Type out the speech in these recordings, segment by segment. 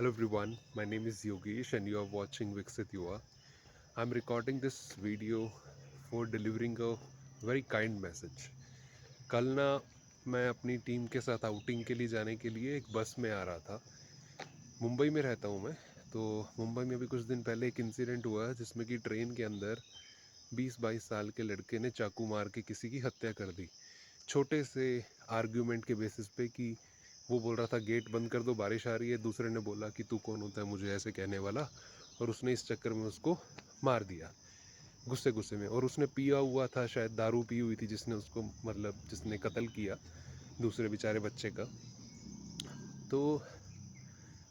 Hello everyone, my name is Yogesh and you are watching Viksit Yuva. I'm recording this video for delivering a very kind message. कल ना मैं अपनी team के साथ outing के लिए जाने के लिए एक बस में आ रहा था। मुंबई में रहता हूँ मैं, तो मुंबई में अभी कुछ दिन पहले एक इंसिडेंट हुआ जिसमें कि ट्रेन के अंदर 20-22 साल के लड़के ने चाकू मार के किसी की हत्या कर दी। छोटे से आर्ग्यूमेंट के बेसिस पे कि वो बोल रहा था गेट बंद कर दो बारिश आ रही है, दूसरे ने बोला कि तू कौन होता है मुझे ऐसे कहने वाला, और उसने इस चक्कर में उसको मार दिया गुस्से गुस्से में। और उसने पिया हुआ था, शायद दारू पी हुई थी जिसने उसको मतलब जिसने कत्ल किया दूसरे बेचारे बच्चे का। तो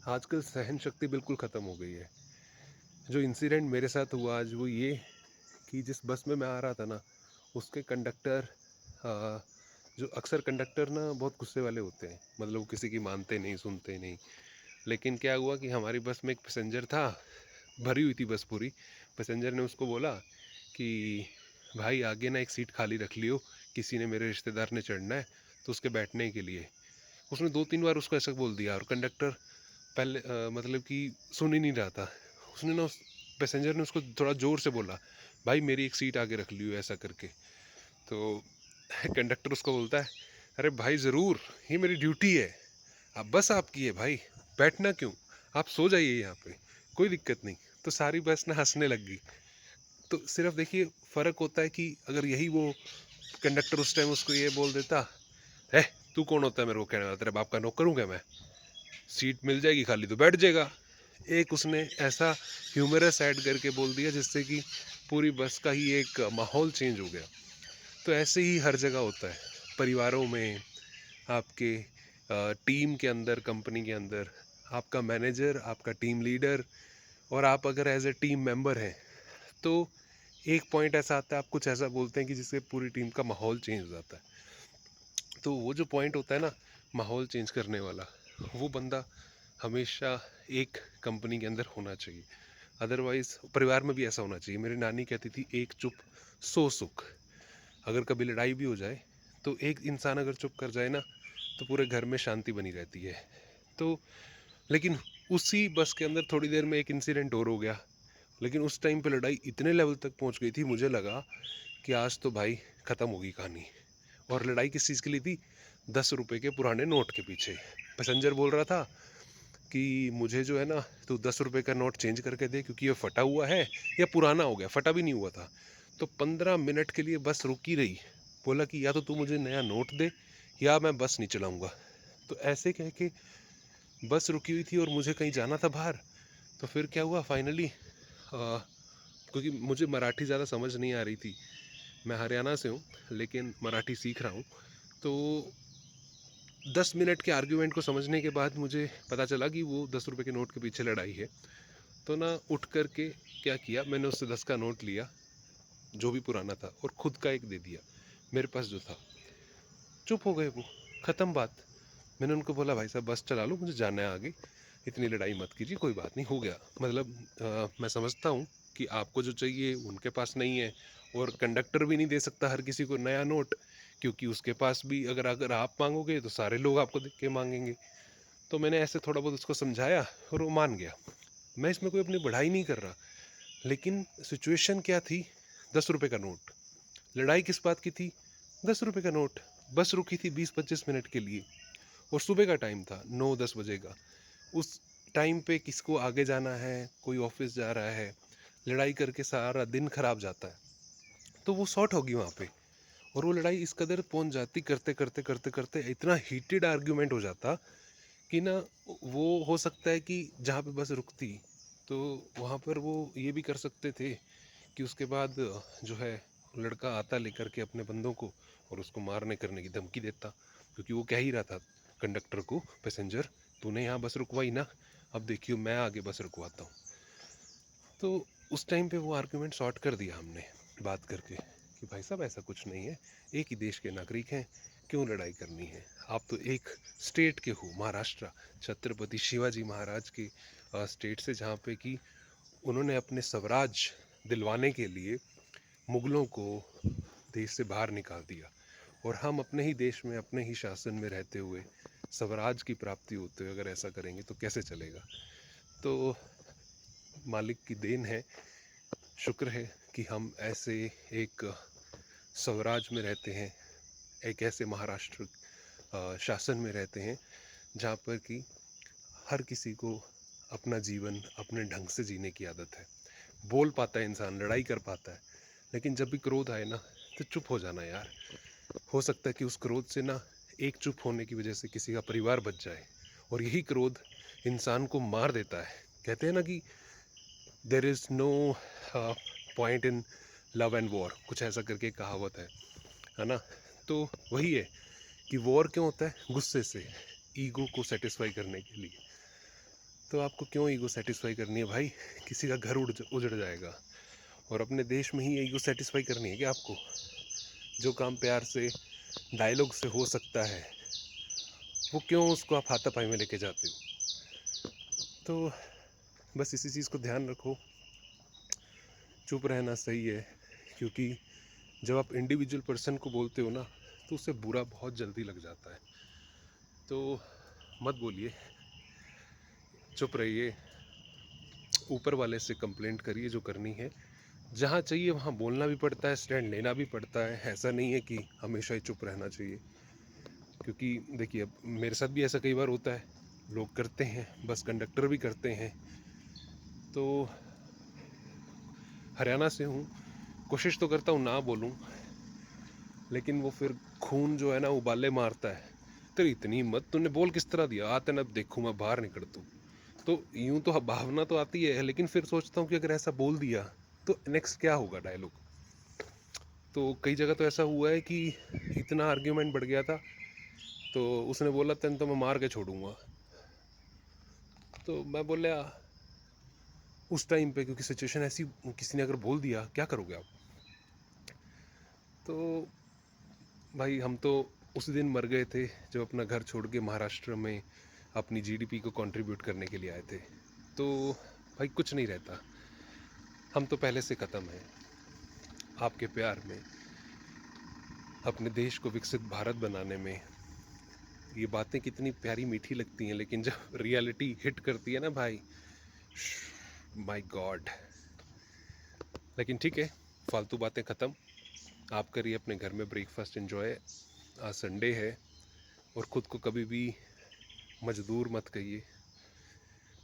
आजकल सहन शक्ति बिल्कुल ख़त्म हो गई है। जो इंसिडेंट मेरे साथ हुआ आज वो ये कि जिस बस में मैं आ रहा था ना, उसके कंडक्टर जो अक्सर कंडक्टर ना बहुत गुस्से वाले होते हैं, मतलब वो किसी की मानते नहीं सुनते नहीं। लेकिन क्या हुआ कि हमारी बस में एक पैसेंजर था, भरी हुई थी बस पूरी। पैसेंजर ने उसको बोला कि भाई आगे ना एक सीट खाली रख लियो, किसी ने मेरे रिश्तेदार ने चढ़ना है तो उसके बैठने के लिए। उसने 2-3 बार उसको ऐसा बोल दिया और कंडक्टर पहले मतलब कि सुन ही नहीं रहा था। उसने ना उस पैसेंजर ने उसको थोड़ा ज़ोर से बोला, भाई मेरी एक सीट आगे रख लियो ऐसा करके। तो कंडक्टर उसको बोलता है, अरे भाई ज़रूर, ये मेरी ड्यूटी है, अब बस आपकी है भाई, बैठना क्यों, आप सो जाइए यहाँ पे, कोई दिक्कत नहीं। तो सारी बस ना हंसने लग गई। तो सिर्फ देखिए फ़र्क होता है कि अगर यही वो कंडक्टर उस टाइम उसको ये बोल देता, है तू कौन होता है मेरे को कहने वाला, तेरे बाप का नौकर हूँ क्या मैं, सीट मिल जाएगी खाली तो बैठ जाएगा। एक उसने ऐसा ह्यूमरस ऐड करके बोल दिया जिससे कि पूरी बस का ही एक माहौल चेंज हो गया। तो ऐसे ही हर जगह होता है, परिवारों में, आपके टीम के अंदर, कंपनी के अंदर, आपका मैनेजर, आपका टीम लीडर, और आप अगर एज ए टीम मेंबर हैं तो एक पॉइंट ऐसा आता है, आप कुछ ऐसा बोलते हैं कि जिससे पूरी टीम का माहौल चेंज हो जाता है। तो वो जो पॉइंट होता है ना, माहौल चेंज करने वाला, वो बंदा हमेशा एक कंपनी के अंदर होना चाहिए। अदरवाइज परिवार में भी ऐसा होना चाहिए। मेरी नानी कहती थी, एक चुप सो सुख। अगर कभी लड़ाई भी हो जाए तो एक इंसान अगर चुप कर जाए ना, तो पूरे घर में शांति बनी रहती है। तो लेकिन उसी बस के अंदर थोड़ी देर में एक इंसिडेंट और हो गया। लेकिन उस टाइम पे लड़ाई इतने लेवल तक पहुंच गई थी, मुझे लगा कि आज तो भाई ख़त्म होगी कहानी। और लड़ाई किस चीज़ के लिए थी? 10 रुपए के पुराने नोट के पीछे। पैसेंजर बोल रहा था कि मुझे जो है ना, तो 10 रुपए का नोट चेंज करके दे क्योंकि ये फटा हुआ है या पुराना हो गया, फटा भी नहीं हुआ था। तो 15 मिनट के लिए बस रुकी रही। बोला कि या तो तू मुझे नया नोट दे या मैं बस नहीं चलाऊंगा। तो ऐसे कह के बस रुकी हुई थी और मुझे कहीं जाना था बाहर। तो फिर क्या हुआ फाइनली, क्योंकि मुझे मराठी ज़्यादा समझ नहीं आ रही थी, मैं हरियाणा से हूँ लेकिन मराठी सीख रहा हूँ। तो 10 मिनट के आर्ग्यूमेंट को समझने के बाद मुझे पता चला कि वो 10 रुपए के नोट के पीछे लड़ाई है। तो ना उठ कर के क्या किया, मैंने उससे 10 का नोट लिया जो भी पुराना था और खुद का एक दे दिया मेरे पास जो था। चुप हो गए वो, ख़त्म बात। मैंने उनको बोला भाई साहब बस चला लो, मुझे जाना है आगे, इतनी लड़ाई मत कीजिए, कोई बात नहीं, हो गया। मतलब मैं समझता हूँ कि आपको जो चाहिए उनके पास नहीं है, और कंडक्टर भी नहीं दे सकता हर किसी को नया नोट, क्योंकि उसके पास भी अगर अगर आप मांगोगे तो सारे लोग आपको देख के मांगेंगे। तो मैंने ऐसे थोड़ा बहुत उसको समझाया और वो मान गया। मैं इसमें कोई अपनी बढ़ाई नहीं कर रहा, लेकिन सिचुएशन क्या थी? 10 रुपए का नोट। लड़ाई किस बात की थी? 10 रुपए का नोट। बस रुकी थी 20-25 मिनट के लिए और सुबह का टाइम था, 9-10 बजे का। उस टाइम पे किसको आगे जाना है, कोई ऑफिस जा रहा है, लड़ाई करके सारा दिन खराब जाता है। तो वो शॉर्ट होगी वहाँ पे। और वो लड़ाई इस कदर पहुँच जाती, करते करते करते करते इतना हीटेड आर्ग्यूमेंट हो जाता कि ना, वो हो सकता है कि जहाँ पे बस रुकती तो वहाँ पर वो ये भी कर सकते थे कि उसके बाद जो है लड़का आता लेकर के अपने बंदों को और उसको मारने करने की धमकी देता, क्योंकि वो कह ही रहा था कंडक्टर को, पैसेंजर तूने यहाँ बस रुकवाई ना, अब देखियो मैं आगे बस रुकवाता हूँ। तो उस टाइम पे वो आर्गुमेंट सॉर्ट कर दिया हमने बात करके कि भाई साहब ऐसा कुछ नहीं है, एक ही देश के नागरिक हैं, क्यों लड़ाई करनी है। आप तो एक स्टेट के हो, महाराष्ट्र, छत्रपति शिवाजी महाराज के स्टेट से, जहाँ पे कि उन्होंने अपने स्वराज दिलवाने के लिए मुगलों को देश से बाहर निकाल दिया। और हम अपने ही देश में अपने ही शासन में रहते हुए स्वराज की प्राप्ति होते हुए अगर ऐसा करेंगे तो कैसे चलेगा। तो मालिक की देन है, शुक्र है कि हम ऐसे एक स्वराज में रहते हैं, एक ऐसे महाराष्ट्र शासन में रहते हैं जहाँ पर कि हर किसी को अपना जीवन अपने ढंग से जीने की आदत है। बोल पाता है इंसान, लड़ाई कर पाता है, लेकिन जब भी क्रोध आए ना तो चुप हो जाना यार। हो सकता है कि उस क्रोध से ना एक चुप होने की वजह से किसी का परिवार बच जाए, और यही क्रोध इंसान को मार देता है। कहते हैं ना कि there is no point in love and war, कुछ ऐसा करके कहावत है ना। तो वही है कि वॉर क्यों होता है? गुस्से से, ईगो को सेटिस्फाई करने के लिए। तो आपको क्यों ईगो सेटिस्फाई करनी है भाई? किसी का घर उजड़ जाएगा, और अपने देश में ही ईगो सेटिस्फाई करनी है क्या आपको? जो काम प्यार से, डायलॉग से हो सकता है, वो क्यों उसको आप हाथापाई में लेके जाते हो? तो बस इसी चीज़ को ध्यान रखो, चुप रहना सही है, क्योंकि जब आप इंडिविजुअल पर्सन को बोलते हो ना तो उसे बुरा बहुत जल्दी लग जाता है। तो मत बोलिए, चुप रहिए, ऊपर वाले से कंप्लेंट करिए जो करनी है। जहाँ चाहिए वहाँ बोलना भी पड़ता है, स्टैंड लेना भी पड़ता है। ऐसा नहीं है कि हमेशा ही चुप रहना चाहिए, क्योंकि देखिए अब मेरे साथ भी ऐसा कई बार होता है, लोग करते हैं, बस कंडक्टर भी करते हैं। तो हरियाणा से हूँ, कोशिश तो करता हूँ ना बोलूँ, लेकिन वो फिर खून जो है ना उबाले मारता है। तेरी इतनी हिम्मत, तूने बोल किस तरह दिया, आते ना देखूँ मैं बाहर निकल तू। तो यूं तो भावना तो आती है, लेकिन फिर सोचता हूँ कि अगर ऐसा बोल दिया तो नेक्स्ट क्या होगा डायलॉग। तो कई जगह तो ऐसा हुआ है कि इतना आर्ग्यूमेंट बढ़ गया था, तो उसने बोला तेन तो मैं मार के छोड़ूंगा। तो मैं बोला उस टाइम पे, क्योंकि सिचुएशन ऐसी, किसी ने अगर बोल दिया क्या करोगे आप? तो भाई हम तो उस दिन मर गए थे जब अपना घर छोड़ के महाराष्ट्र में अपनी जीडीपी को कंट्रीब्यूट करने के लिए आए थे। तो भाई कुछ नहीं रहता, हम तो पहले से ख़त्म हैं आपके प्यार में, अपने देश को विकसित भारत बनाने में। ये बातें कितनी प्यारी मीठी लगती हैं, लेकिन जब रियलिटी हिट करती है ना भाई, माय गॉड। लेकिन ठीक है, फालतू बातें ख़त्म। आप करिए अपने घर में ब्रेकफास्ट एंजॉय, आज संडे है। और ख़ुद को कभी भी मजदूर मत कहिए,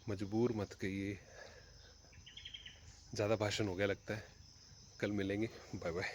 मजबूर मत कहिए। ज़्यादा भाषण हो गया लगता है। कल मिलेंगे, बाय बाय।